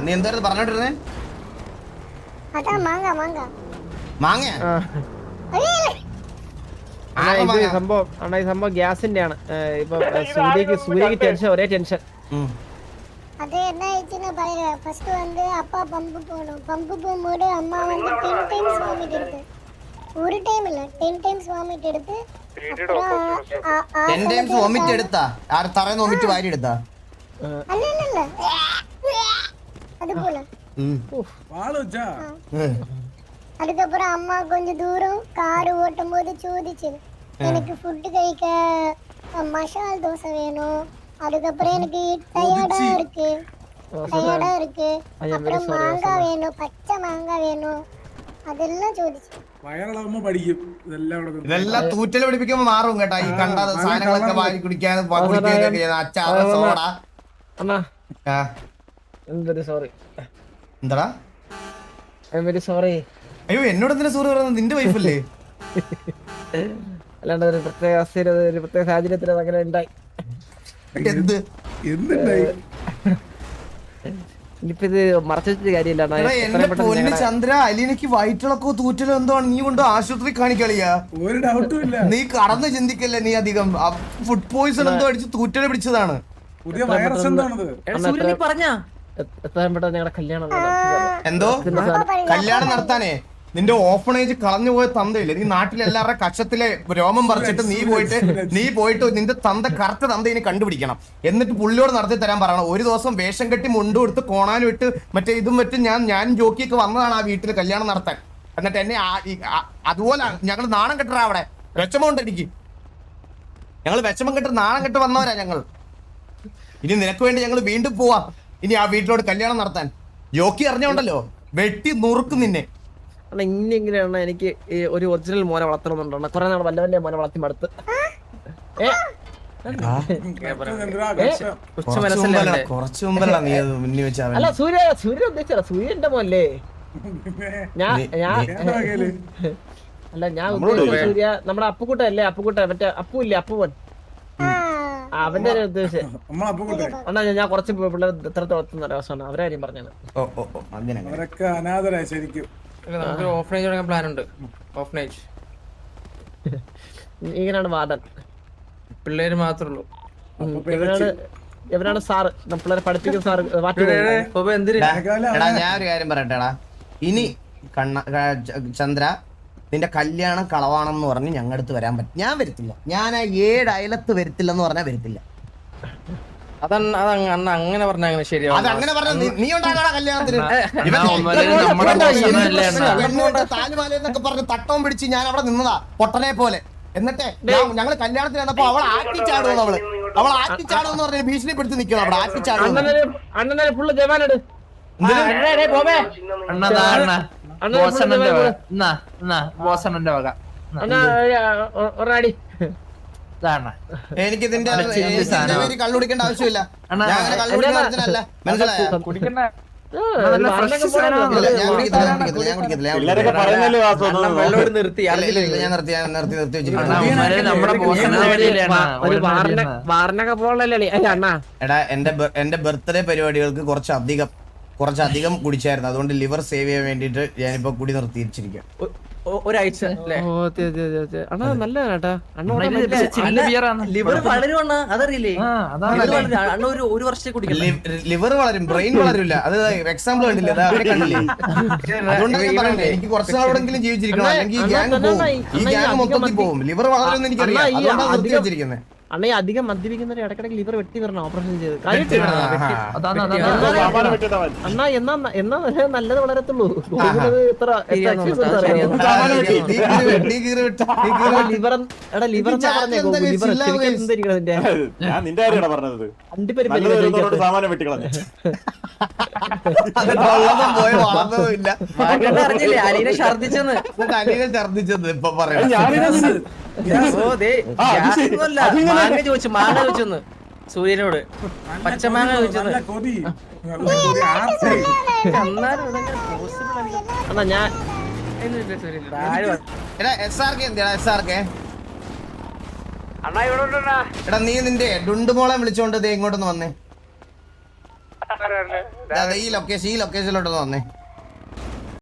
നീ എന്തായിരുന്നു പറഞ്ഞോണ്ടിരുന്നേ? മാങ്ങ സംഭവം ഗ്യാസിന്റെ ആണ്. ഇപ്പൊ സൂര്യക്ക് ടെൻഷൻ, ഒരേ ടെൻഷൻ. அது என்ன ஆயிடுச்சுன்னு பாருங்க. ஃபர்ஸ்ட் வந்து அப்பா பம்பு போடும். பம்பு போகும்போது அம்மா வந்து 10 டைம்ஸ் வாமிட் எடுத்து, ஒரு டைம் இல்ல 10 டைம்ஸ் வாமிட் எடுத்து 10 ടൈംസ് വോമിറ്റ് എടുത്താ? ആര് തറന്ന് വോമിറ്റ് വാരി എടുത്താ? அல்ல அது போல வாளுச்சா. அதுக்கப்புறம் அம்மா கொஞ்சம் தூரம் கார் ஓட்டும் போது சோதிச்சு, எனக்கு ஃபுட் കഴിக்க மசால் தோசை வேணும், அதுக்கப்புறம் எனக்கு டயர்டா இருக்கு, அப்புறம் மாங்காய் வேணும், பச்சை மாங்காய் வேணும், அதெல்லாம் ചോദിച്ചു. വയറളവുമ്പോ പഠിക്കും ഇതെല്ലാം തൂറ്റൽ പിടിപ്പിക്കുമ്പോ മാറും കേട്ടാ. ഈ കണ്ട സാധനങ്ങളൊക്കെ വാരി കുടിക്കാതെ അച്ചാറ് സോഡ. സോറി. എന്താടാ? സോറി. അയ്യോ, എന്നോട് എന്തിനാ സോറി പറയുന്നത്? നിന്റെ വൈഫല്ലേ? അല്ലാണ്ട് ഒരു പ്രത്യേക അവസ്ഥയിൽ, ഒരു പ്രത്യേക സാഹചര്യത്തിൽ അങ്ങനെ ഉണ്ടായി. എന്ത് ഇനിയിപ്പോ ഇത് മറച്ചിട്ട് കാര്യമില്ല. എന്റെ പൊന്ന് ചന്ദ്ര, അലീനക്ക് വയറ്റിളക്കോ തൂറ്റലോ എന്തോ ആണ്. നീ കൊണ്ട് ആശുപത്രി കാണിക്കളിയാ? ഒരു ഡൗട്ടും ഇല്ല. നീ കടന്ന് ചിന്തിക്കല്ലേ നീ അധികം. ഫുഡ് പോയിസൺ എന്തോ അടിച്ച് തൂറ്റല് പിടിച്ചതാണ്. പുതിയ വൈറസ് എന്താണത്? എത്രയും പെട്ടെന്ന് ഞങ്ങളുടെ കല്യാണം എന്തോ കല്യാണം നടത്താനേ നിന്റെ ഓപ്പണേജ് കളഞ്ഞു പോയ തന്തയില്ലേ? നീ നാട്ടിലെല്ലാവരുടെ കക്ഷത്തിലെ രോമം പറിച്ചിട്ട് നീ പോയിട്ട് നിന്റെ തന്ത കറക്റ്റ് തന്ത ഇനി കണ്ടുപിടിക്കണം. എന്നിട്ട് പുള്ളിയോട് നടത്തി തരാൻ പറയണം. ഒരു ദിവസം വേഷം കെട്ടി മുണ്ടും എടുത്ത് കോണാനും ഇട്ട് മറ്റേ ഇതും വെച്ച് ഞാനും ജോക്കിയൊക്കെ വന്നതാണ് ആ വീട്ടിൽ കല്യാണം നടത്താൻ. എന്നിട്ട് എന്നെ അതുപോലെ ഞങ്ങൾ നാണം കെട്ടറാ. അവിടെ വിഷമമുണ്ട് എനിക്ക്. ഞങ്ങൾ വിഷമം കെട്ട് നാണം കെട്ട് വന്നവരാ ഞങ്ങൾ. ഇനി നിനക്ക് വേണ്ടി ഞങ്ങൾ വീണ്ടും പോവാം. ഇനി ആ വീട്ടിലോട് കല്യാണം നടത്താൻ. ജോക്കി അറിഞ്ഞോണ്ടല്ലോ വെട്ടി നുറുക്കും നിന്നെ. ഇങ്ങനെയാണ് എനിക്ക് ഒരു ഒറിജിനൽ മോനെ വളർത്തണമെന്നുണ്ടോ? കുറെ നാൾ വല്ല വല്ല മോനെ വളർത്തി മടുത്ത്. അല്ല സൂര്യ ഉദ്ദേശിച്ച സൂര്യന്റെ മോല്ലേ? അല്ല ഞാൻ ഉദ്ദേശിച്ച സൂര്യ നമ്മുടെ അപ്പുക്കുട്ടല്ലേ? അപ്പുക്കുട്ട മറ്റേ അപ്പുല്ലേ, അപ്പുവൻ, അവന്റെ ഉദ്ദേശിച്ചത്. ഞാൻ കുറച്ച് പിള്ളേർ ഇത്രത്തെ വളർത്തുന്ന ഒരവസ്ഥയാണ്. അവരാരും പറഞ്ഞത്. അനാഥരായി ശരിക്കും. ഓഫനേജ് തുടങ്ങാൻ പ്ലാൻ ഉണ്ട്. ഓഫനേജ് ഇങ്ങനെയാണ് വാദൻ. പിള്ളേര് മാത്രമേ ഉള്ളൂ. എവരാണ് സാറ് പിള്ളേരെ പഠിപ്പിക്കുന്ന സാറ്? ഞാൻ ഒരു കാര്യം പറയട്ടെടാ. ഇനി ചന്ദ്ര നിന്റെ കല്യാണം കളവാണെന്ന് പറഞ്ഞ് ഞങ്ങളുടെ അടുത്ത് വരാൻ പറ്റും. ഞാൻ വരത്തില്ല. ഞാൻ ആ 7 അയലത്ത് വരത്തില്ലെന്ന് പറഞ്ഞാൽ വരത്തില്ല. അങ്ങനെ പറഞ്ഞ അങ്ങനെ ശരിയാവും. അതങ്ങനെ പറഞ്ഞ നീ ഉണ്ടാകണ കല്യാണത്തിന് താലിമാലെന്നൊക്കെ പറഞ്ഞ് തട്ടവും പിടിച്ച് ഞാൻ അവിടെ നിന്നതാ പൊട്ടനെ പോലെ. എന്നിട്ട് ഞങ്ങൾ കല്യാണത്തിന് വന്നപ്പോ അവൾ ആറ്റിച്ചാടുമെന്ന് അവൾ ആറ്റിച്ചാടുമെന്ന് പറഞ്ഞ ഭീഷണിപ്പെടുത്തി നിൽക്കണം. അവിടെ ആറ്റിച്ചാടും. എനിക്ക് ഇതിന്റെ പേര് കള്ളുടിക്കേണ്ട ആവശ്യമില്ല. ഞാൻ അങ്ങനെ കള്ളുടിക്കുന്നല്ല. മനസ്സിലായോ? എടാ എന്റെ ബർത്ത്ഡേ പരിപാടികൾക്ക് കുറച്ചധികം കുടിച്ചായിരുന്നു. അതുകൊണ്ട് ലിവർ സേവ് ചെയ്യാൻ വേണ്ടിട്ട് ഞാനിപ്പോ കുടി നിർത്തിയിരിച്ചിരിക്കാം. ഒരാഴ്ച ലിവർ വളരും, ബ്രെയിൻ വളരില്ല. അത് എക്സാമ്പിൾ കണ്ടില്ലേ? അവരെ കണ്ടില്ലേ? അതുകൊണ്ടാണ് പറയുന്നത് എനിക്ക് കുറച്ച് നാളോടെങ്കിലും ജീവിച്ചിരിക്കണം. അല്ലെങ്കിൽ ഈ ഗ്യാങ് മൊത്തത്തിൽ പോകും. ലിവർ വളരുമെന്ന് എനിക്കറിയാം. അതുകൊണ്ടാണ് നിർത്തി വെച്ചിരിക്കുന്നത്. അണ്ണ അധികം മദ്യപിക്കുന്നവരെ ഇടക്കിടക്ക് ലിവർ വെട്ടി വരണം, ഓപ്പറേഷൻ ചെയ്ത്. അണ്ണാ എന്നാ നല്ലത് വളരത്തുള്ളൂ. ലിവർ ഛർദിച്ചത് ഇപ്പൊ പറയാം. മാങ്ങ ചോദിച്ചെന്ന് സൂര്യനോട്. പച്ചമാങ്ങ ചോദിച്ചെന്ന്. ഞാൻ എടാ നീ നിന്റെ ഡുണ്ടുമോളെ വിളിച്ചോണ്ട് ദേ ഇങ്ങോട്ടൊന്ന് വന്നേ. ഈ ലൊക്കേഷനിലോട്ടൊന്ന് വന്നേ.